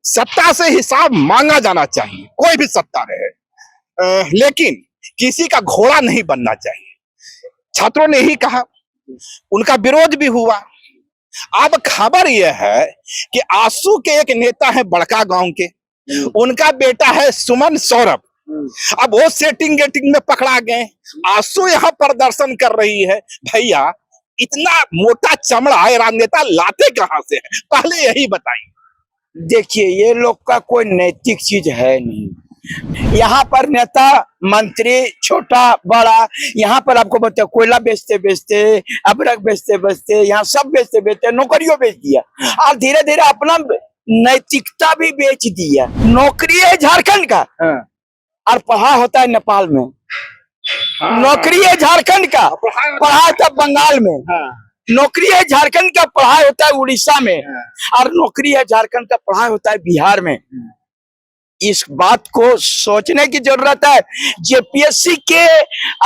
सत्ता से हिसाब मांगा जाना चाहिए, कोई भी सत्ता रहे। लेकिन किसी का घोड़ा नहीं बनना चाहिए। छात्रों ने ही कहा, उनका विरोध भी हुआ। अब खबर यह है कि आसू के एक नेता है बड़का गांव के, उनका बेटा है सुमन सौरभ। अब वो सेटिंग गेटिंग में पकड़ा गए। आसू यहाँ प्रदर्शन कर रही है। भैया, इतना मोटा चमड़ा है राजनेता लाते कहां से है, पहले यही बताइए। देखिए, ये लोग का कोई नैतिक चीज है नहीं। यहाँ पर नेता मंत्री छोटा बड़ा, यहाँ पर आपको बताओ, कोयला बेचते बेचते, अबरक बेचते बेचते, यहाँ सब बेचते बेचते नौकरियों बेच दिया और धीरे धीरे अपना नैतिकता भी बेच दिया। नौकरी है झारखंड का और पढ़ाई होता है नेपाल में। नौकरी है झारखंड का, पढ़ाई होता है बंगाल में। नौकरी है झारखंड का, पढ़ाई होता है उड़ीसा में। और नौकरी है झारखंड का, पढ़ाई होता है बिहार में। इस बात को सोचने की जरूरत है जेपीएससी के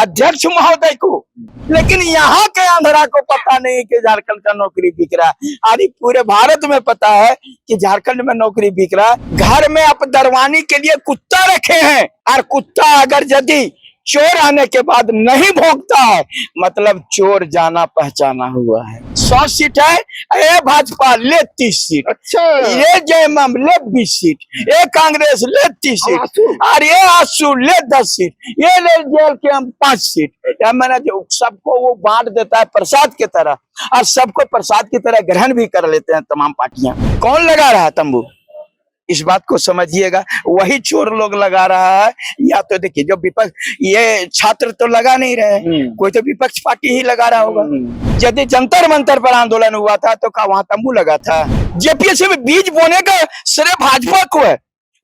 अध्यक्ष महोदय को। लेकिन यहाँ के आंध्रा को पता नहीं कि झारखंड का नौकरी बिक रहा है। अरे पूरे भारत में पता है कि झारखंड में नौकरी बिक रहा है। घर में आप दरवानी के लिए कुत्ता रखे हैं और कुत्ता अगर यदि चोर आने के बाद नहीं भोंकता है, मतलब चोर जाना पहचाना हुआ है। 100 सीट है, ये भाजपा ले 30 सीट, अच्छा, ये जयमाम ले 20 सीट, ये कांग्रेस ले 30 सीट और ये आसू ले 10 सीट, ये ले जेल के हम 5 सीट। या मैंने जो सबको वो बांट देता है प्रसाद की तरह, और सबको प्रसाद की तरह ग्रहण भी कर लेते हैं तमाम पार्टियां। कौन लगा रहा है तंबू, इस बात को समझिएगा। वही चोर लोग लगा रहा है। या तो देखिए, जो विपक्ष, ये छात्र तो लगा नहीं रहे, कोई तो विपक्ष पार्टी ही लगा रहा होगा। यदि जंतर मंतर पर आंदोलन हुआ था तो वहां तंबू लगा था। जेपीएससी में बीज बोने का श्रेय भाजपा को है।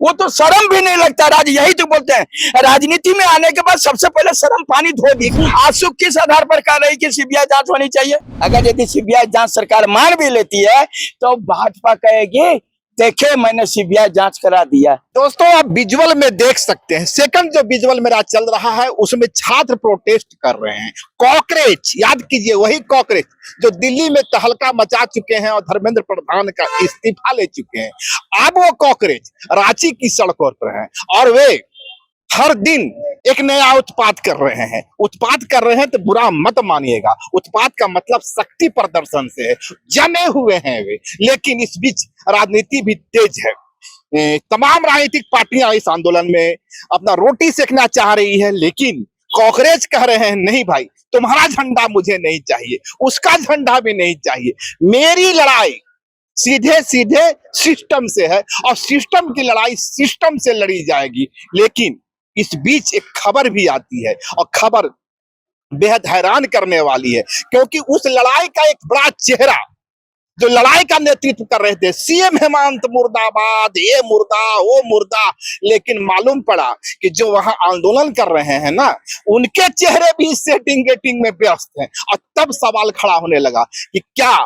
वो तो शर्म भी नहीं लगता। यही तो बोलते हैं, राजनीति में आने के बाद सबसे पहले शर्म पानी धो दी। आंसू किस आधार पर कह रही कि सीबीआई जांच होनी चाहिए? अगर यदि सीबीआई जांच सरकार मान भी लेती है तो भाजपा कहेगी, देखे मैंने सीबीआई जांच करा दिया। दोस्तों, आप विजुअल में देख सकते हैं। सेकंड जो विजुअल मेरा चल रहा है उसमें छात्र प्रोटेस्ट कर रहे हैं। कॉकरोच, याद कीजिए, वही कॉकरोच जो दिल्ली में तहलका मचा चुके हैं और धर्मेंद्र प्रधान का इस्तीफा ले चुके हैं। अब वो कॉकरोच रांची की सड़कों पर हैं और वे हर दिन एक नया उत्पात कर रहे हैं। उत्पात कर रहे हैं तो बुरा मत मानिएगा। उत्पात का मतलब शक्ति प्रदर्शन से है। जमे हुए हैं वे। लेकिन इस बीच राजनीति भी तेज है। तमाम राजनीतिक पार्टियां इस आंदोलन में अपना रोटी सेकना चाह रही है, लेकिन कॉकरोच कह रहे हैं, नहीं भाई, तुम्हारा झंडा मुझे नहीं चाहिए, उसका झंडा भी नहीं चाहिए। मेरी लड़ाई सीधे सीधे सिस्टम से है और सिस्टम की लड़ाई सिस्टम से लड़ी जाएगी। लेकिन इस बीच एक खबर भी आती है और खबर बेहद हैरान करने वाली है, क्योंकि उस लड़ाई का एक बड़ा चेहरा जो लड़ाई का नेतृत्व कर रहे थे, सीएम हेमंत मुर्दाबाद, ये मुर्दा वो मुर्दा, लेकिन मालूम पड़ा कि जो वहां आंदोलन कर रहे हैं ना, उनके चेहरे भी सेटिंग गेटिंग में व्यस्त हैं। और तब सवाल खड़ा होने लगा कि क्या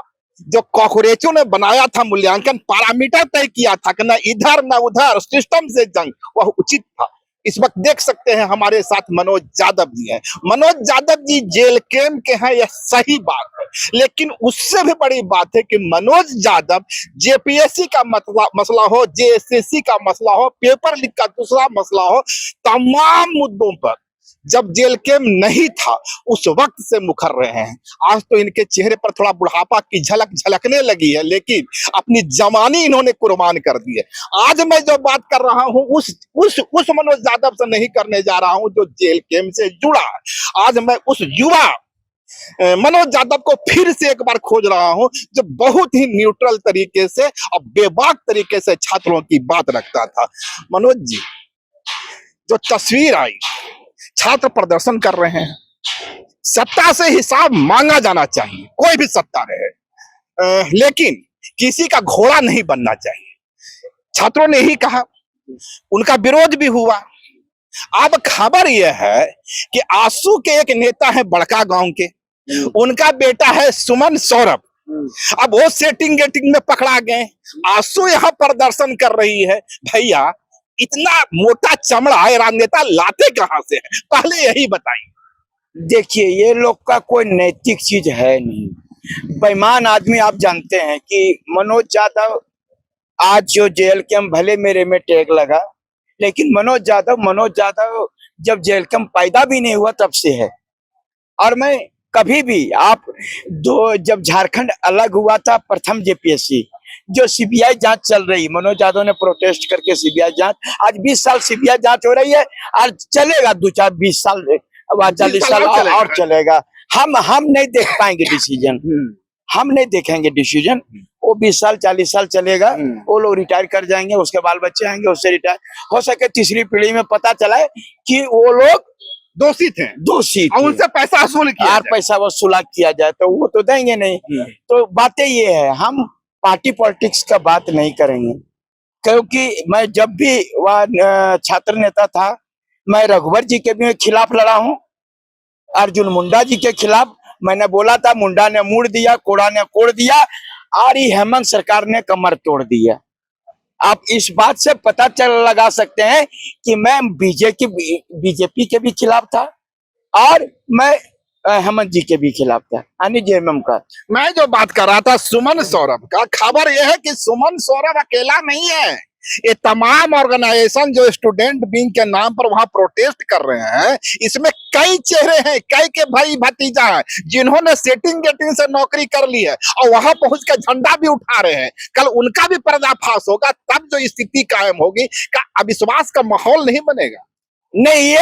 जो कॉकरोचों ने बनाया था मूल्यांकन पैरामीटर तय किया था कि ना इधर ना उधर, सिस्टम से जंग, वह उचित था। इस वक्त देख सकते हैं हमारे साथ मनोज यादव जी हैं। मनोज यादव जी जेल कैंप के हैं, यह सही बात है, लेकिन उससे भी बड़ी बात है कि मनोज यादव जेपीएससी का मसला हो, जेएसएससी का मसला हो, पेपर लीक का दूसरा मसला हो, तमाम मुद्दों पर जब जेल कैंप नहीं था उस वक्त से मुखर रहे हैं। आज तो इनके चेहरे पर थोड़ा बुढ़ापा की झलक झलकने लगी है, लेकिन अपनी जवानी इन्होंने कुर्बान कर दी है। आज मैं जो बात कर रहा हूं उस मनोज यादव से नहीं करने जा रहा हूं जो जेल कैंप से जुड़ा। आज मैं उस युवा मनोज यादव को फिर से एक बार खोज रहा हूं जो बहुत ही न्यूट्रल तरीके से और बेबाक तरीके से छात्रों की बात रखता था। मनोज जी, जो तस्वीर आई, छात्र प्रदर्शन कर रहे हैं, सत्ता से हिसाब मांगा जाना चाहिए, कोई भी सत्ता रहे। लेकिन किसी का घोड़ा नहीं बनना चाहिए। छात्रों ने ही कहा, उनका विरोध भी हुआ। अब खबर यह है कि आसू के एक नेता है बड़का गांव के, उनका बेटा है सुमन सौरभ। अब वो सेटिंग गेटिंग में पकड़ा गए। आसू यहाँ प्रदर्शन कर रही है। भैया, इतना मोटा चमड़ा है राजनेता लाते कहां से है, पहले यही बताइए। देखिए, ये लोग का कोई नैतिक चीज है नहीं। बेईमान आदमी। आप जानते हैं कि मनोज यादव आज जो जेल के हम भले मेरे में टैग लगा, लेकिन मनोज यादव जब जेल के पैदा भी नहीं हुआ तब से है। और मैं कभी भी आप जब झारखंड अलग हुआ था प्रथम जेपीएससी, जो सीबीआई जांच चल रही, मनोज यादव ने प्रोटेस्ट करके सीबीआई जांच, आज 20 साल सीबीआई जांच हो रही है और चलेगा 2-4-20 साल 40 साल और चलेगा। हम नहीं देख पाएंगे डिसीजन, हम नहीं देखेंगे डिसीजन। वो 20 साल 40 साल चलेगा, वो लोग रिटायर कर जाएंगे, उसके बाल बच्चे आएंगे, उससे रिटायर हो सके तीसरी पीढ़ी में पता चला है कि वो लोग दोषी थे और उनसे पैसा वसूल किया और पैसा वसूला किया जाए, तो वो तो देंगे नहीं। तो बातें ये है, हम पार्टी पॉलिटिक्स का बात नहीं करेंगे, क्योंकि मैं जब भी वह छात्र नेता था, मैं रघुवर जी के भी खिलाफ लड़ा हूँ, अर्जुन मुंडा जी के खिलाफ मैंने बोला था, मुंडा ने मुड़ दिया, कोड़ा ने कोड़ दिया, और हेमंत सरकार ने कमर तोड़ दिया। आप इस बात से पता लगा सकते हैं कि मैं बीजेपी के भी खिलाफ था और मैं हेमंत जी के भी खिलाफ था, यानी जेएमएम का। मैं जो बात कर रहा था सुमन सौरभ का, खबर यह है कि सुमन सौरभ अकेला नहीं है, ये तमाम ऑर्गेनाइजेशन जो स्टूडेंट विंग के नाम पर वहां प्रोटेस्ट कर रहे हैं, इसमें कई चेहरे हैं, कई के भाई भतीजा हैं जिन्होंने सेटिंग गेटिंग से नौकरी कर ली है और वहां पहुंच कर झंडा भी उठा रहे हैं। कल उनका भी पर्दाफाश होगा, तब जो स्थिति कायम होगी का अविश्वास का माहौल नहीं बनेगा। नहीं,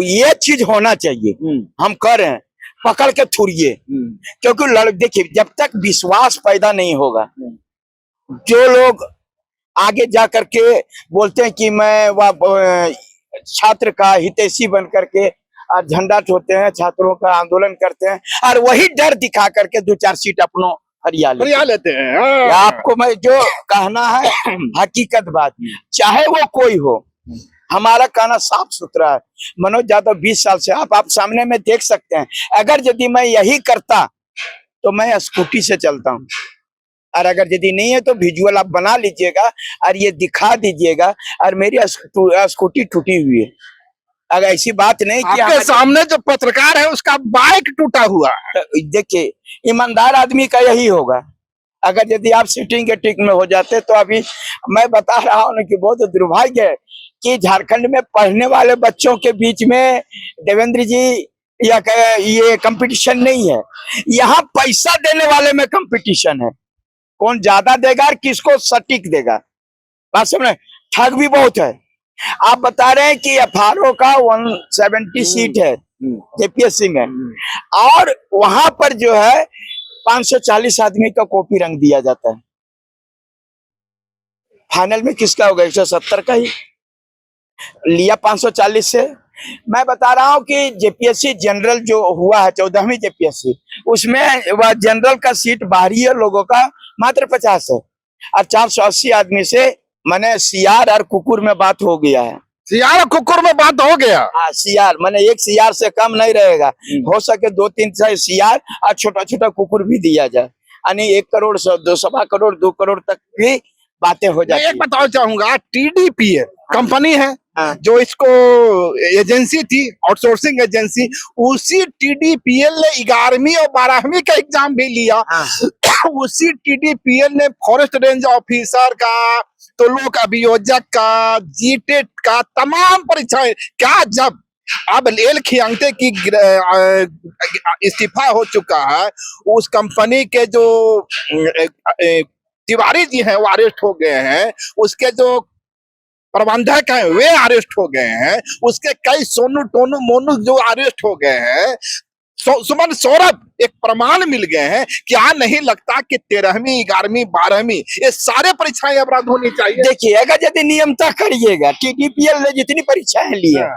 ये चीज होना चाहिए। हम कर रहे हैं, पकड़ के थुड़िए, क्योंकि देखिए जब तक विश्वास पैदा नहीं होगा, जो लोग आगे जा करके बोलते हैं कि मैं छात्र का हितैषी बन करके और झंडा उठाते हैं, छात्रों का आंदोलन करते हैं, और वही डर दिखा करके 2-4 सीट अपनों हरिया लेते हैं। आपको मैं जो कहना है हकीकत बात, चाहे वो कोई हो, हमारा कहना साफ सुथरा है। मनोज यादव 20 साल से आप सामने में देख सकते हैं, अगर यदि मैं यही करता तो मैं स्कूटी से चलता हूँ, और अगर यदि नहीं है तो विजुअल आप बना लीजिएगा और ये दिखा दीजिएगा, और मेरी स्कूटी टूटी हुई है। अगर ऐसी बात नहीं कि आपके सामने जो पत्रकार है उसका बाइक टूटा हुआ है। तो देखिए, ईमानदार आदमी का यही होगा। अगर यदि आप सीटिंग के टिक में हो जाते तो अभी मैं बता रहा हूँ कि बहुत दुर्भाग्य है कि झारखंड में पढ़ने वाले बच्चों के बीच में देवेंद्र जी या ये कंपटीशन नहीं है, यहाँ पैसा देने वाले में कंपटीशन है, कौन ज्यादा देगा और किसको सटीक देगा। बात समझ, ठग भी बहुत है। आप बता रहे हैं कि एफआरओ का 170 सीट है जेपीएससी में, और वहां पर जो है 540 आदमी का कॉपी रंग दिया जाता है। फाइनल में किसका होगा? 170 का ही लिया 540 से। मैं बता रहा हूं कि जेपीएससी जनरल जो हुआ है 14वीं जेपीएससी, उसमें वह जनरल का सीट बाहरी लोगों का मात्र 50 है, और 480 आदमी से मैंने सीआर और कुकुर में बात हो गया है। सीआर और कुकुर में बात हो गया? हाँ, सीआर मैंने एक सीआर से कम नहीं रहेगा, हो सके 2-3 सीआर और छोटा छोटा कुकुर भी दिया जाए, यानी 1 करोड़ 2 करोड़ 2 करोड़ तक भी बातें हो जाती है। एक बताना चाहूंगा, टीडीपीएल कंपनी है जो इसको एजेंसी थी, आउटसोर्सिंग एजेंसी, उसी टीडीपीएल ने 11वीं और 12वीं का एग्जाम भी लिया। उसी टीडीपीएल ने फॉरेस्ट रेंज ऑफिसर का, तो लोक अभियोजक का, जीटेट का तमाम परीक्षाएं, क्या जब अब एल खियांगते की इस्तीफा हो चुका है, उस कंपनी के जो तिवारी जी हैं वो अरेस्ट हो गए हैं, उसके जो प्रबंधक हैं वे अरेस्ट हो गए हैं, उसके कई सोनू टोनू मोनू जो अरेस्ट हो गए हैं। सुमन सौरभ एक प्रमाण मिल गए हैं। क्या नहीं लगता कि 13वीं 11वीं 12वीं ये सारे परीक्षाएं अब रद्द होनी चाहिए? देखिए, अगर यदि नियमता करिएगा, टीडीपीएल ने जितनी परीक्षाएं ली है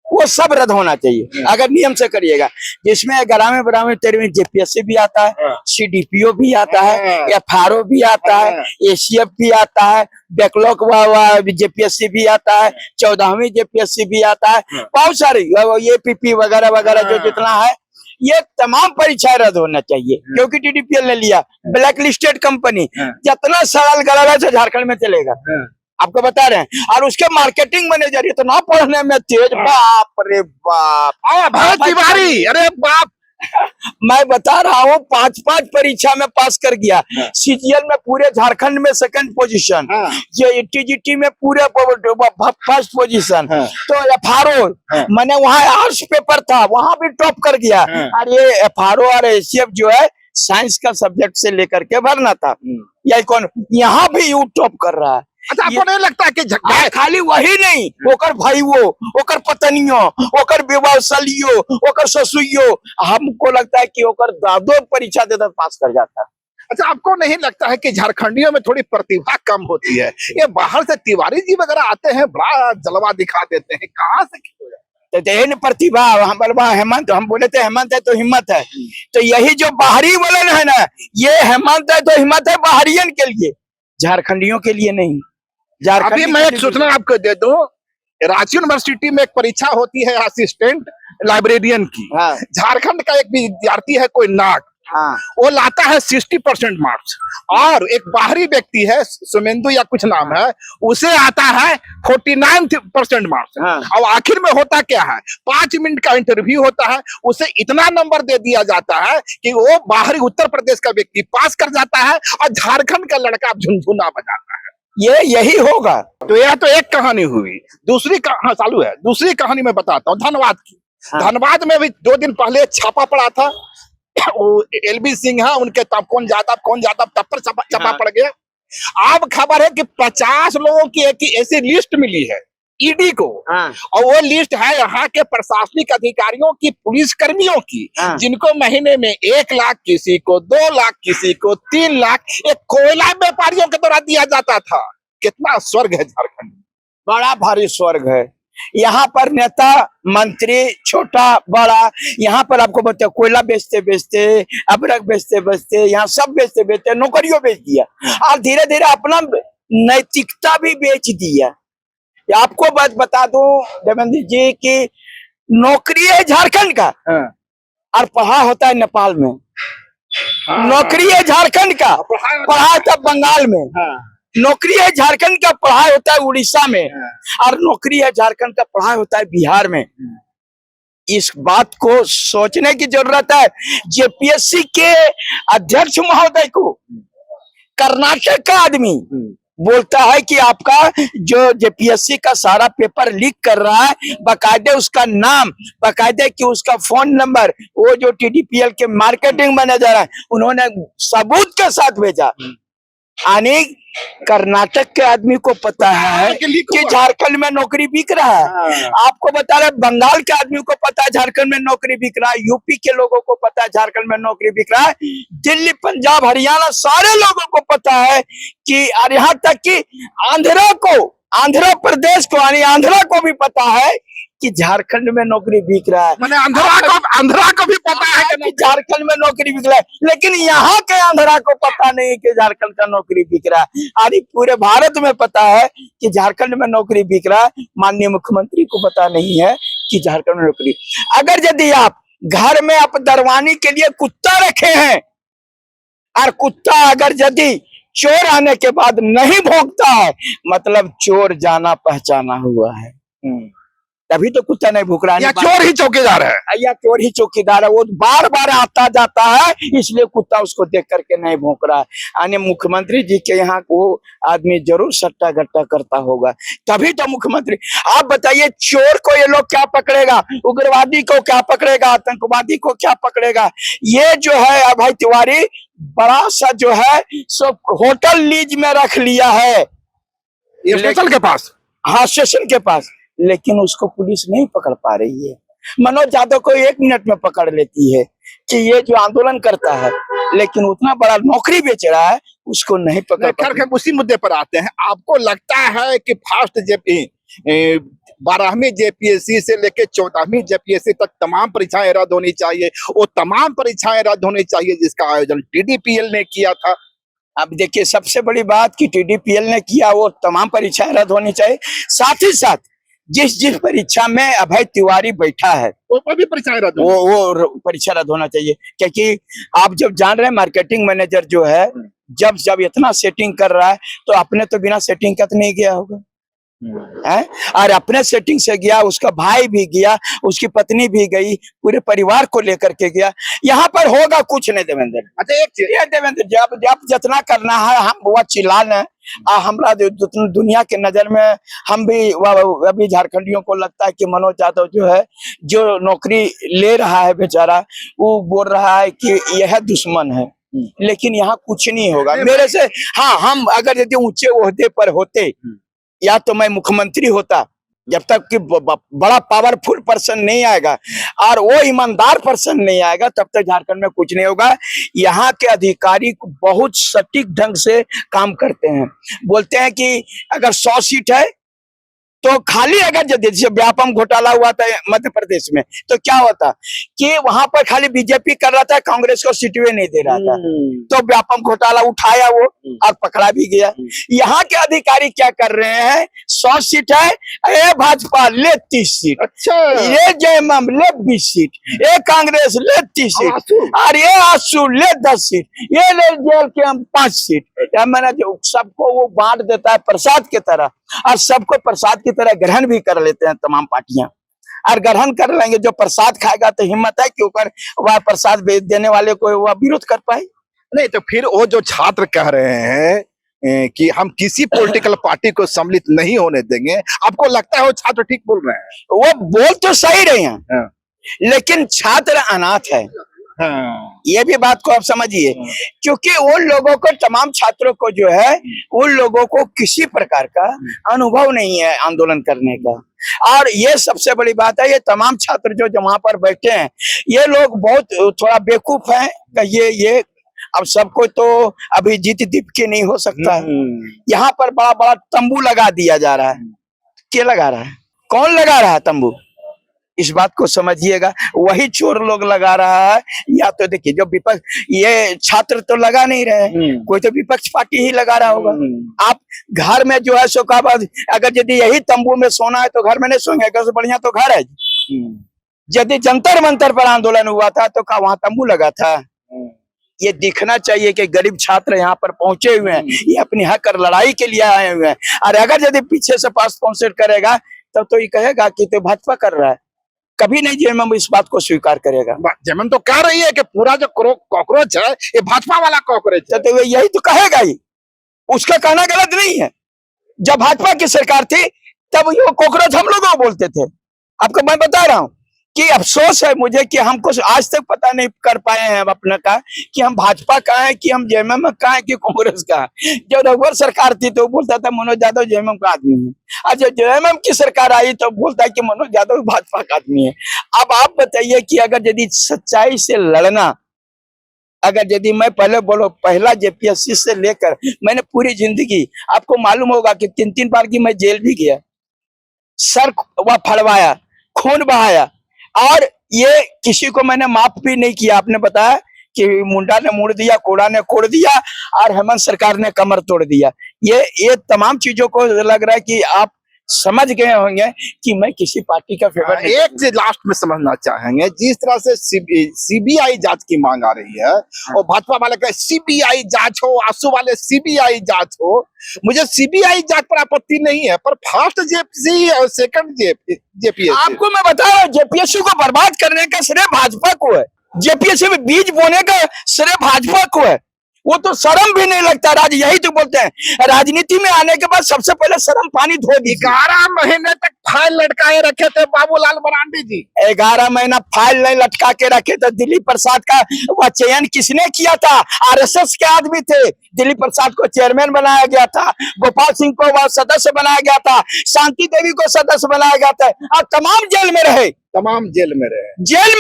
वो सब रद्द होना चाहिए अगर नियम से करिएगा, जिसमें 11वीं 12वीं 13वीं जेपीएससी भी आता है, सीडीपीओ भी आता है, एफआरओ भी आता है, एसीएफ भी आता है, बैकलॉग जेपीएससी भी आता है, 14वीं जेपीएससी भी आता है, बहुत सारी एपीपी वगैरह वगैरह जो जितना है, ये तमाम परीक्षाएं रद्द होना चाहिए, क्योंकि टीडीपीएल ने लिया। ब्लैक लिस्टेड कंपनी, जितना सवाल गलत है झारखंड में चलेगा, आपको बता रहे हैं। और उसके मार्केटिंग मैनेजर ये तो ना पढ़ने में तेज, बाप रे बाप, भरत तिवारी, अरे बाप, मैं बता रहा हूँ 5-5 परीक्षा में पास कर गया। सीजीएल में पूरे झारखंड में सेकंड पोजीशन, हाँ। ये टीजीटी में पूरे फर्स्ट पोजीशन, हाँ। तो एफआरओ हाँ। मैंने वहाँ आर्ट्स पेपर था वहां भी टॉप कर गया। हाँ। और ये एफआरओ और एसीएफ जो है साइंस का सब्जेक्ट से लेकर के भरना था, या कौन यहाँ भी यू टॉप कर रहा है। अच्छा, आपको नहीं लगता कि आ, खाली वही नहीं, ओकर भाईयो, ओकर पत्नियों, ओकर बेवसलियो, ओकर ससुइयो, हमको लगता है कि ओकर दादो परीक्षा देकर पास कर जाता है। अच्छा, आपको नहीं लगता है कि झारखंडियों में थोड़ी प्रतिभा कम होती है? ये बाहर से तिवारी जी वगैरह आते हैं, बड़ा जलवा दिखा देते हैं, कहाँ से क्यों हो जाता है? तो यही प्रतिभा, हम बोलबा हेमंत, हम बोले थे हेमंत है तो हिम्मत है, तो यही जो बाहरी बोले है ना, ये हेमंत है तो हिम्मत है बाहरियन के लिए, झारखंडियों के लिए नहीं। अभी मैं एक सूचना आपको दे दूं, रांची यूनिवर्सिटी में एक परीक्षा होती है असिस्टेंट लाइब्रेरियन की। हाँ। झारखंड का एक विद्यार्थी है कोई नाग, हाँ। वो लाता है 60% मार्क्स, और एक बाहरी व्यक्ति है सुमेंदु या कुछ नाम है, उसे आता है 49% मार्क्स। हाँ। अब आखिर में होता क्या है, 5 मिनट का इंटरव्यू होता है, उसे इतना नंबर दे दिया जाता है कि वो बाहरी उत्तर प्रदेश का व्यक्ति पास कर जाता है और झारखंड का लड़का झुनझुना बजाता है। ये यही होगा। तो यह तो एक कहानी हुई, दूसरी हाँ चालू है, दूसरी कहानी मैं बताता हूँ धनबाद की। हाँ। धनबाद में भी 2 दिन पहले छापा पड़ा था, वो एलबी सिंह है उनके, तब कौन जाता तब पर छापा हाँ। पड़ गया। अब खबर है कि 50 लोगों की एक ऐसी लिस्ट मिली है ईडी को, हाँ। और वो लिस्ट है यहाँ के प्रशासनिक अधिकारियों की, पुलिस कर्मियों की, हाँ। जिनको महीने में 1 लाख, किसी को 2 लाख, किसी को 3 लाख, एक कोयला व्यापारियों के द्वारा दिया जाता था। कितना स्वर्ग है झारखंड, बड़ा भारी स्वर्ग है। यहाँ पर नेता मंत्री छोटा बड़ा, यहाँ पर आपको बताओ कोयला बेचते बेचते, अबरक बेचते बेचते, यहाँ सब बेचते बेचते नौकरियों बेच दिया, और धीरे धीरे अपना नैतिकता भी बेच दिया। आपको बात बता दूं देवेंद्र जी की नौकरी है झारखंड का, और पढ़ाई होता है नेपाल में। नौकरी है झारखंड का, पढ़ाई होता है बंगाल में। नौकरी है झारखंड का, पढ़ाई होता है उड़ीसा में, और नौकरी है झारखंड का, पढ़ाई होता है बिहार में। इस बात को सोचने की जरूरत है। जेपीएससी के अध्यक्ष महोदय को कर्नाटक का आदमी बोलता है कि आपका जो जेपीएससी का सारा पेपर लीक कर रहा है, बाकायदे उसका नाम, बाकायदे कि उसका फोन नंबर, वो जो टीडीपीएल के मार्केटिंग मैनेजर है उन्होंने सबूत के साथ भेजा। यानी कर्नाटक के आदमी को पता है कि झारखंड में नौकरी बिक रहा है। आपको बता रहे बंगाल के आदमी को पता है झारखंड में नौकरी बिक रहा है, यूपी के लोगों को पता है झारखंड में नौकरी बिक रहा है, दिल्ली पंजाब हरियाणा सारे लोगों को पता है कि, और यहाँ तक कि आंध्र प्रदेश को, यानी आंध्रा को भी पता है कि झारखंड में नौकरी बिक रहा है। मैंने आंध्रा को भी पता है कि झारखंड में नौकरी बिक रहा है, लेकिन यहाँ के आंध्रा को पता नहीं कि झारखंड का नौकरी बिक रहा है। अरे पूरे भारत में पता है कि झारखंड में नौकरी बिक रहा है, माननीय मुख्यमंत्री को पता नहीं है कि झारखंड में नौकरी। अगर यदि आप घर में आप दरवानी के लिए कुत्ता रखे हैं, और कुत्ता अगर यदि चोर आने के बाद नहीं भौंकता है, मतलब चोर जाना पहचाना हुआ है, तभी तो कुत्ता नहीं भूख रहा है। या चोर ही चौकीदार है, या चोर ही चौकीदार है, वो बार बार आता जाता है, इसलिए कुत्ता उसको देख करके नहीं भौंक रहा है। यानी मुख्यमंत्री जी के यहाँ वो आदमी जरूर सट्टा गट्टा करता होगा, तभी तो मुख्यमंत्री। आप बताइए चोर को ये लोग क्या पकड़ेगा, उग्रवादी को क्या पकड़ेगा, आतंकवादी को क्या पकड़ेगा? ये जो है अभय तिवारी बड़ा सा जो है सब होटल लीज में रख लिया है, स्टेशन के पास। हाँ, स्टेशन के पास, लेकिन उसको पुलिस नहीं पकड़ पा रही है। मनोज यादव को 1 मिनट में पकड़ लेती है कि ये जो आंदोलन करता है, लेकिन उतना बड़ा नौकरी बेच रहा है उसको नहीं पकड़ पा रही। उसी मुद्दे पर आते हैं। आपको लगता है कि फर्स्ट 12वीं जेपीएससी से लेकर 14वीं जेपीएससी तक तमाम परीक्षाएं रद्द होनी चाहिए, वो तमाम परीक्षाएं रद्द होनी चाहिए जिसका आयोजन टीडीपीएल ने किया था? अब देखिए, सबसे बड़ी बात कि टीडीपीएल ने किया, वो तमाम परीक्षाएं रद्द होनी चाहिए। साथ ही साथ जिस परीक्षा में अभय तिवारी बैठा है वो भी परीक्षाएं रद्द, वो परीक्षा रद्द होना चाहिए। क्योंकि आप जब जान रहे हैं मार्केटिंग मैनेजर जो है, जब इतना सेटिंग कर रहा है, तो अपने तो बिना सेटिंग का तो नहीं गया होगा। है, और अपने सेटिंग से गया, उसका भाई भी गया, उसकी पत्नी भी गई, पूरे परिवार को लेकर के गया। यहाँ पर होगा कुछ नहीं देवेंद्र। अच्छा एक चीज ये देवेंद्र जब जब जितना करना है हम वो चिल्ला लें, हमरा दुनिया के नजर में हम भी अभी झारखंडियों को लगता है कि मनोज यादव जो है, जो नौकरी ले रहा है बेचारा, वो बोल रहा है कि यह दुश्मन है, लेकिन यहाँ कुछ नहीं होगा मेरे से। हाँ, हम अगर यदि ऊंचे ओहदे पर होते, या तो मैं मुख्यमंत्री होता, जब तक कि बड़ा पावरफुल पर्सन नहीं आएगा और वो ईमानदार पर्सन नहीं आएगा, तब तक झारखंड में कुछ नहीं होगा। यहाँ के अधिकारी बहुत सटीक ढंग से काम करते हैं। बोलते हैं कि अगर 100 सीट है तो खाली, अगर जैसे व्यापम घोटाला हुआ था मध्य प्रदेश में, तो क्या होता कि वहां पर खाली बीजेपी कर रहा था, कांग्रेस को सीटें नहीं दे रहा था, तो व्यापम घोटाला उठाया वो और पकड़ा भी गया। यहाँ के अधिकारी क्या कर रहे हैं, 100 सीट है, ये भाजपा ले 30 सीट, अच्छा ये जयमम ले 20 सीट, ये कांग्रेस ले 30 सीट, और ये आसू ले 10 सीट, ये ले जेल के हम 5 सीट। मैंने जो सबको वो बांट देता है प्रसाद की तरह, और सबको प्रसाद की तरह ग्रहण भी कर लेते हैं तमाम पार्टियां, और ग्रहण कर लेंगे। जो प्रसाद खाएगा तो हिम्मत है कि ऊपर वह प्रसाद देने वाले को वह विरोध कर पाए? नहीं, तो फिर वो जो छात्र कह रहे हैं कि हम किसी पॉलिटिकल पार्टी को सम्मिलित नहीं होने देंगे, आपको लगता है वो छात्र ठीक बोल रहे हैं? वो बोल तो सही रहे हैं, लेकिन छात्र अनाथ है। हाँ। ये भी बात को आप समझिए, क्योंकि उन लोगों को, तमाम छात्रों को जो है, उन लोगों को किसी प्रकार का अनुभव नहीं है आंदोलन करने का। और ये सबसे बड़ी बात है, ये तमाम छात्र जो वहां पर बैठे हैं, ये लोग बहुत थोड़ा बेवकूफ हैं। ये अब सबको तो अभी जीत दीप के नहीं हो सकता है। यहाँ पर बड़ा बड़ा तंबू लगा दिया जा रहा है। क्या लगा रहा है, कौन लगा रहा है तंबू, इस बात को समझिएगा। वही चोर लोग लगा रहा है, या तो देखिए जो विपक्ष, ये छात्र तो लगा नहीं रहे, कोई तो विपक्ष पार्टी ही लगा रहा होगा। आप घर में जो है सो का, अगर यदि यही तंबू में सोना है तो घर में नहीं सोएंगे, घर से बढ़िया तो घर है। यदि जंतर मंतर पर आंदोलन हुआ था तो क्या वहां तंबू लगा था? ये दिखना चाहिए कि गरीब छात्र यहाँ पर पहुंचे हुए हैं, ये अपनी हक और लड़ाई के लिए आए हुए हैं। और अगर यदि पीछे से पास स्पॉन्सर करेगा तब तो ये कहेगा कि तो भाजपा कर रहा है। कभी नहीं जेएमएम इस बात को स्वीकार करेगा। जेएमएम तो कह रही है कि पूरा जो कॉकरोच है ये भाजपा वाला कॉकरोच है, तो यही तो कहेगा ही, उसका कहना गलत नहीं है। जब भाजपा की सरकार थी तब ये कॉकरोच हम लोगों को बोलते थे। आपको मैं बता रहा हूँ कि अफसोस है मुझे कि हमको आज तक पता नहीं कर पाए हैं अपने का कि हम भाजपा का है, कि हम जेएमएम का है, कि कांग्रेस का है। जब रघुवर सरकार थी तो बोलता था मनोज यादव जेएमएम का आदमी है, और जब जेएमएम की सरकार आई तो बोलता है कि मनोज यादव भाजपा का आदमी है। अब आप बताइए कि अगर यदि सच्चाई से लड़ना, अगर यदि मैं पहले बोलो, पहला जेपीएससी से लेकर मैंने पूरी जिंदगी, आपको मालूम होगा कि 3-3 बार की मैं जेल भी गया, सर वह फड़वाया, खून बहाया, और ये किसी को मैंने माफ भी नहीं किया। आपने बताया कि मुंडा ने मुड़ दिया, कोड़ा ने कोड़ दिया, और हेमंत सरकार ने कमर तोड़ दिया। ये तमाम चीजों को लग रहा है कि आप समझ गए होंगे कि मैं किसी पार्टी का फेवर नहीं। एक चीज लास्ट में समझना चाहेंगे, जिस तरह से सीबीआई जांच की मांग आ रही है, और भाजपा वाले कहे सीबीआई जांच हो, आसू वाले सीबीआई जांच हो, मुझे सीबीआई जांच पर आपत्ति नहीं है, पर फर्स्ट जेपीएससी और सेकंड जेपीएससी, आपको मैं बता रहा हूँ, जेपीएससी को बर्बाद करने का श्रेय भाजपा को है, जेपीएससी में बीज बोने का श्रेय भाजपा को है। वो तो शर्म भी नहीं लगता। यही तो बोलते हैं, राजनीति में आने के बाद सबसे पहले शर्म पानी धो दी। 11 महीने तक फाइल लटकाए रखे थे बाबूलाल मरांडी जी, 11 महीना फाइल नहीं लटका के रखे थे। दिलीप प्रसाद का वह चयन किसने किया था? आरएसएस के आदमी थे। दिलीप प्रसाद को चेयरमैन बनाया गया था, गोपाल सिंह को वह सदस्य बनाया गया था, शांति देवी को सदस्य बनाया गया था, और तमाम जेल में रहे, तमाम जेल में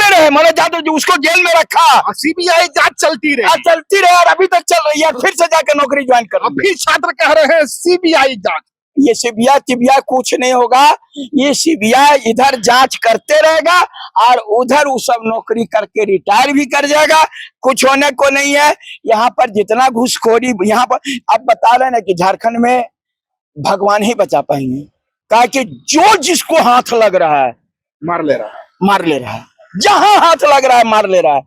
रहे। मनोज यादव जी उसको जेल में रखा, सीबीआई जांच चलती रहे, और अभी तक चल रही है। फिर से जाकर नौकरी ज्वाइन कर, अभी छात्र कह रहे हैं सीबीआई जांच। ये सीबीआई कुछ नहीं होगा। ये सीबीआई इधर जांच करते रहेगा और उधर वो सब नौकरी करके रिटायर भी कर जाएगा। कुछ होने को नहीं है। यहाँ पर जितना घूसखोरी, यहाँ पर आप बता रहे हैं कि झारखंड में भगवान ही बचा पाएंगे, कहा कि जो जिसको हाथ लग रहा है मार ले रहा है, जहां हाथ लग रहा है मार ले रहा है।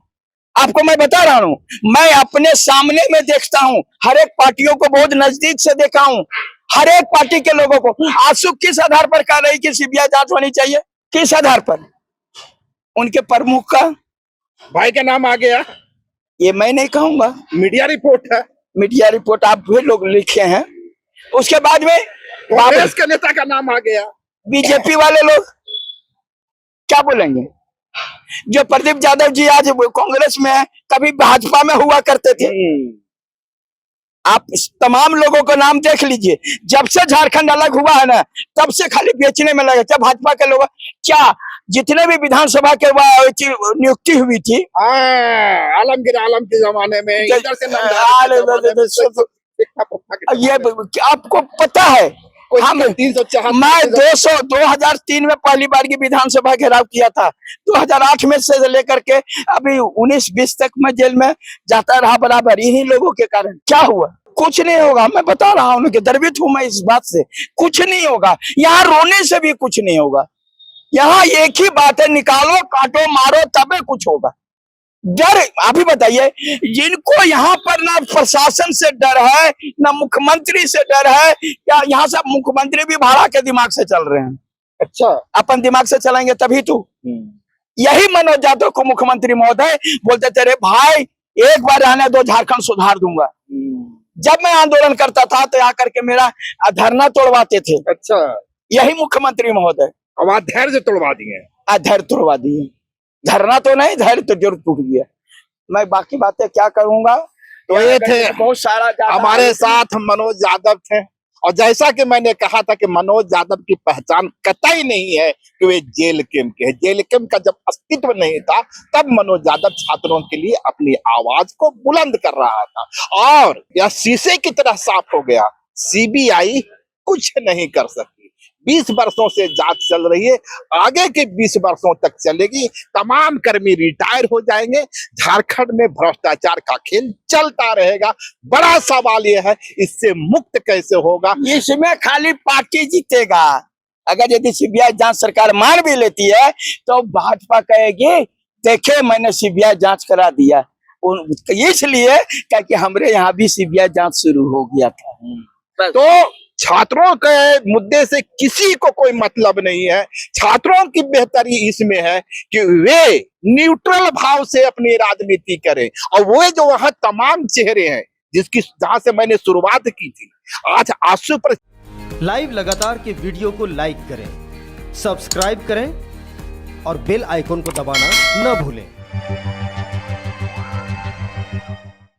आपको मैं बता रहा हूँ, मैं अपने सामने में देखता हूँ, हर एक पार्टियों को बहुत नजदीक से देखा हूँ, हर एक पार्टी के लोगों को। आंसू किस आधार पर कह रही कि सीबीआई जांच होनी चाहिए? किस आधार पर? उनके प्रमुख का भाई का नाम आ गया, ये मैं नहीं कहूंगा, मीडिया रिपोर्ट है, मीडिया रिपोर्ट आप भी लोग लिखे हैं। उसके बाद में कांग्रेस के नेता का नाम आ गया, बीजेपी वाले लोग क्या बोलेंगे? जो प्रदीप यादव जी आज कांग्रेस में है, कभी भाजपा में हुआ करते थे। आप इस तमाम लोगों का नाम देख लीजिए, जब से झारखंड अलग हुआ है ना, तब से खाली बेचने में लगे थे भाजपा के लोग। क्या जितने भी विधानसभा के नियुक्ति हुई थी आलमगीर आलम के जमाने में, इधर से ये आपको पता है, हम 2003 में पहली बार की विधानसभा घेराव किया था। 2008 में से लेकर के अभी 19-20 तक मैं जेल में जाता रहा बराबर, इन्हीं लोगों के कारण। क्या हुआ? कुछ नहीं होगा, मैं बता रहा हूँ, गर्वित हूं मैं इस बात से। कुछ नहीं होगा, यहाँ रोने से भी कुछ नहीं होगा। यहाँ एक ही बात है, निकालो, काटो, मारो, तबे कुछ होगा। डर, अभी बताइए, जिनको यहाँ पर ना प्रशासन से डर है, ना मुख्यमंत्री से डर है, या यहाँ से मुख्यमंत्री भी भाड़ा के दिमाग से चल रहे हैं। अच्छा, अपन दिमाग से चलेंगे तभी तो। यही मनोज यादव को मुख्यमंत्री महोदय बोलते थे, भाई एक बार रहने दो, झारखंड सुधार दूंगा। जब मैं आंदोलन करता था तो आकर के मेरा धरना तोड़वाते थे। अच्छा, यही मुख्यमंत्री महोदय। अब धैर्य तोड़वा दिए, धैर्य तोड़वा दिए, धरना तो नहीं, धैर्य तो जरूर टूट गया। मैं बाकी बातें क्या करूंगा। तो ये थे बहुत सारा हमारे साथ मनोज यादव थे, और जैसा कि मैंने कहा था कि मनोज यादव की पहचान कतई नहीं है कि वे जेल कैंप के हैं। जेल कैंप का जब अस्तित्व नहीं था, तब मनोज यादव छात्रों के लिए अपनी आवाज को बुलंद कर रहा था, और यह शीशे की तरह साफ हो गया। सीबीआई कुछ नहीं कर सकती। 20 वर्षों से जांच चल रही है, आगे के 20 वर्षों तक चलेगी। तमाम कर्मी रिटायर हो जाएंगे, झारखंड में भ्रष्टाचार का खेल चलता रहेगा। बड़ा सवाल यह है, इससे मुक्त कैसे होगा? इसमें खाली पार्टी जीतेगा। अगर यदि सीबीआई जांच सरकार मान भी लेती है तो भाजपा कहेगी, देखे मैंने सीबीआई जांच करा दिया। इसलिए क्योंकि हमारे यहाँ भी सीबीआई जांच शुरू हो गया था। तो छात्रों के मुद्दे से किसी को कोई मतलब नहीं है। छात्रों की बेहतरी इसमें है कि वे न्यूट्रल भाव से अपनी राजनीति करें, और वो जो वहां तमाम चेहरे हैं जहां से मैंने शुरुआत की थी, आज आंसू पर। लाइव लगातार के वीडियो को लाइक करें, सब्सक्राइब करें और बेल आइकॉन को दबाना न भूलें।